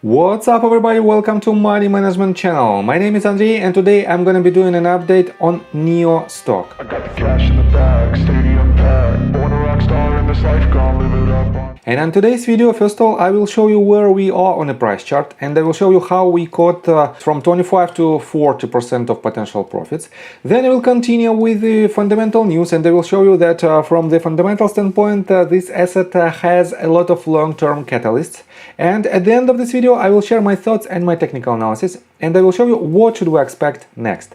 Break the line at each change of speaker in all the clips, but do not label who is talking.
What's up everybody, welcome to Money Management channel. My name is Andrei and today I'm gonna be doing an update on NIO stock.
I got the cash in the bag, stadium packed. Born a rock star in this life, gonna live it up on.
And in today's video, first of all, I will show you where we are on the price chart and I will show you how we caught from 25 to 40% of potential profits. Then I will continue with the fundamental news and I will show you that from the fundamental standpoint, this asset has a lot of long-term catalysts. And at the end of this video, I will share my thoughts and my technical analysis and I will show you what should we expect next.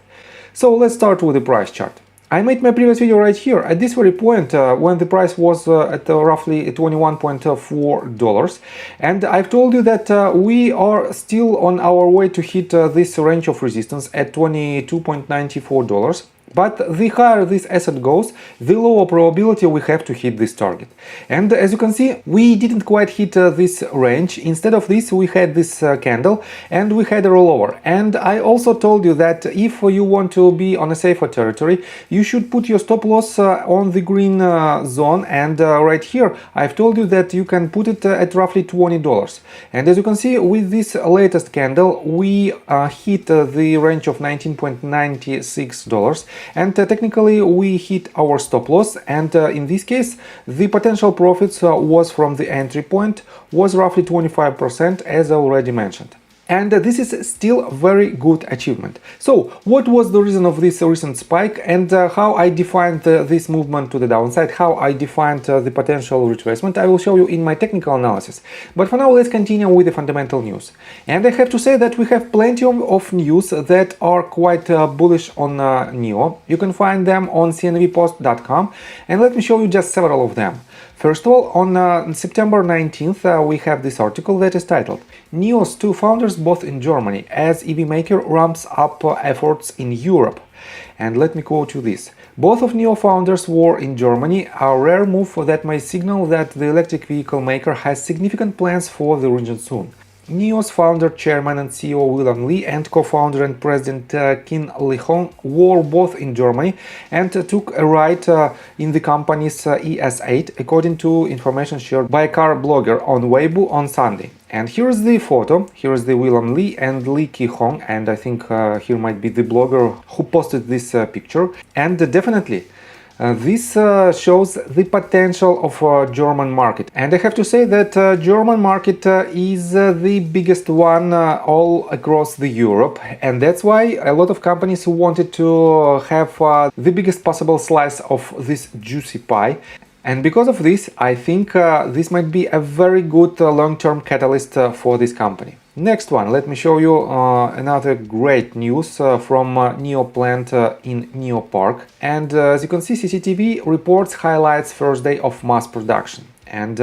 So let's start with the price chart. I made my previous video right here at this very point when the price was at roughly $21.4, and I've told you that we are still on our way to hit this range of resistance at $22.94. But the higher this asset goes, the lower probability we have to hit this target. And as you can see, we didn't quite hit this range. Instead of this, we had this candle and we had a rollover. And I also told you that if you want to be on a safer territory, you should put your stop loss on the green zone. And right here, I've told you that you can put it at roughly $20. And as you can see, with this latest candle, we hit the range of $19.96. And technically we hit our stop loss, and in this case the potential profits was from the entry point was roughly 25%, as I already mentioned. And this is still a very good achievement. So what was the reason of this recent spike and how I defined this movement to the downside, how I defined the potential retracement, I will show you in my technical analysis. But for now, let's continue with the fundamental news. And I have to say that we have plenty of news that are quite bullish on NIO. You can find them on cnvpost.com, and let me show you just several of them. First of all, on September 19th, we have this article that is titled NIO's two founders both in Germany as EV maker ramps up efforts in Europe. And let me quote you this. Both of NIO founders were in Germany, a rare move that may signal that the electric vehicle maker has significant plans for the region soon. NIO's founder, chairman and CEO William Li and co-founder and president Qin Li Hong were both in Germany and took a ride in the company's ES8, according to information shared by a car blogger on Weibo on Sunday. And here is the photo. Here is the William Li and Li Hong, and I think here might be the blogger who posted this picture. And definitely this shows the potential of German market, and I have to say that German market is the biggest one all across the Europe, and that's why a lot of companies wanted to have the biggest possible slice of this juicy pie. And because of this, I think this might be a very good long-term catalyst for this company. Next one, let me show you another great news from NIO plant in NIO Park. And as you can see, CCTV reports highlights first day of mass production. And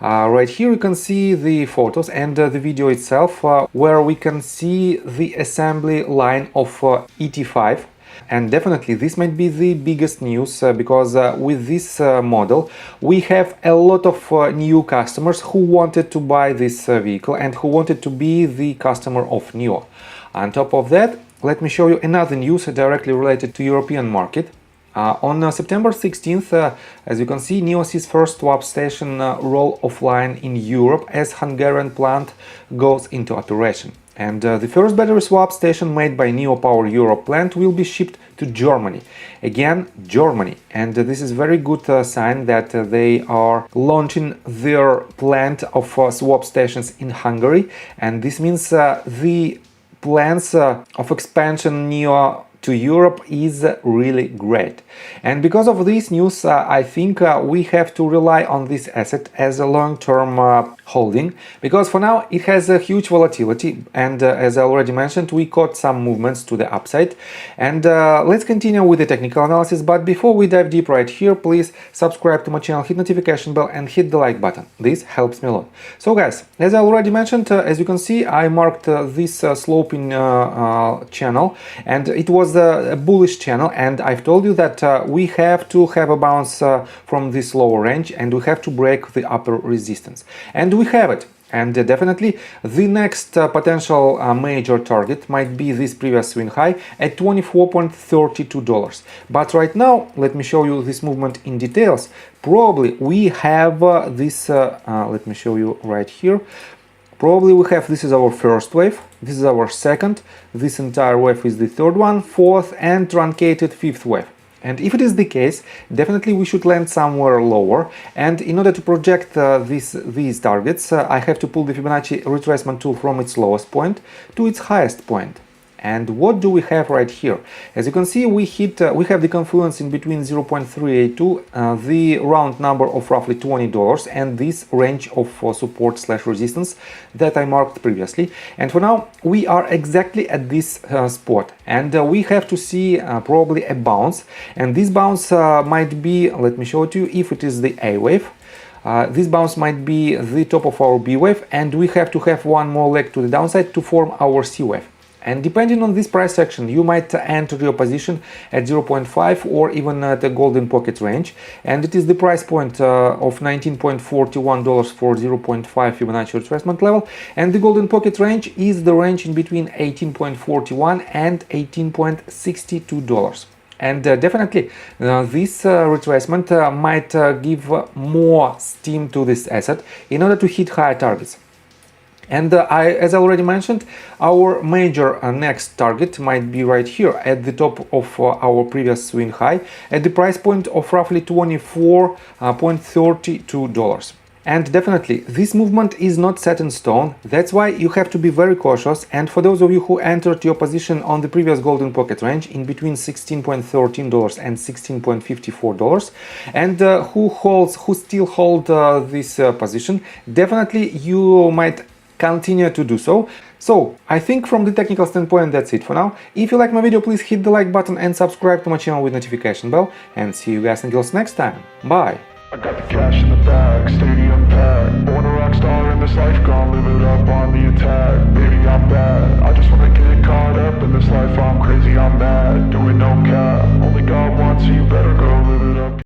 right here you can see the photos and the video itself, where we can see the assembly line of ET5. And definitely this might be the biggest news because with this model we have a lot of new customers who wanted to buy this vehicle and who wanted to be the customer of NIO. On top of that, let me show you another news directly related to European market. On September 16th, as you can see, NIO sees first swap station roll offline in Europe as Hungarian plant goes into operation. And the first battery swap station made by NIO Power Europe plant will be shipped to Germany. Again, Germany. And this is very good sign that they are launching their plant of swap stations in Hungary. And this means the plans of expansion NIO to Europe is really great. And because of this news, I think we have to rely on this asset as a long-term holding, because for now it has a huge volatility, and as I already mentioned, we caught some movements to the upside. And let's continue with the technical analysis, but before we dive deep right here, please subscribe to my channel, hit notification bell and hit the like button. This helps me a lot. So guys, as I already mentioned, as you can see, I marked this sloping channel, and it was a bullish channel, and I've told you that we have to have a bounce from this lower range and we have to break the upper resistance, and we have it. And definitely the next potential major target might be this previous swing high at $24.32. But right now, let me show you this movement in details. Probably we have this, let me show you right here. Probably we have, this is our first wave, this is our second, this entire wave is the third one, fourth and truncated fifth wave. And if it is the case, definitely we should land somewhere lower. And in order to project these targets, I have to pull the Fibonacci retracement tool from its lowest point to its highest point. And what do we have right here? As you can see, we have the confluence in between 0.382, the round number of roughly $20, and this range of support/resistance that I marked previously. And for now, we are exactly at this spot, and we have to see probably a bounce. And this bounce might be, let me show it to you, if it is the A wave. This bounce might be the top of our B wave, and we have to have one more leg to the downside to form our C wave. And depending on this price action, you might enter your position at 0.5 or even at the golden pocket range. And it is the price point of $19.41 for 0.5 Fibonacci retracement level. And the golden pocket range is the range in between $18.41 and $18.62. And definitely this retracement might give more steam to this asset in order to hit higher targets. And as I already mentioned, our major next target might be right here at the top of our previous swing high at the price point of roughly $24.32. And definitely this movement is not set in stone. That's why you have to be very cautious. And for those of you who entered your position on the previous golden pocket range in between $16.13 and $16.54 and who still hold this position, definitely you might continue to do so. So I think from the technical standpoint that's it for now. If you like my video, please hit the like button and subscribe to my channel with notification bell, and see you guys until next time. Bye.
I got the cash in the bag, stadium packed. Born a rock star in this life, gonna live it up on the attack. Baby, I'm bad, I just wanna get caught up in this life. I'm crazy, I'm mad, doing no cap.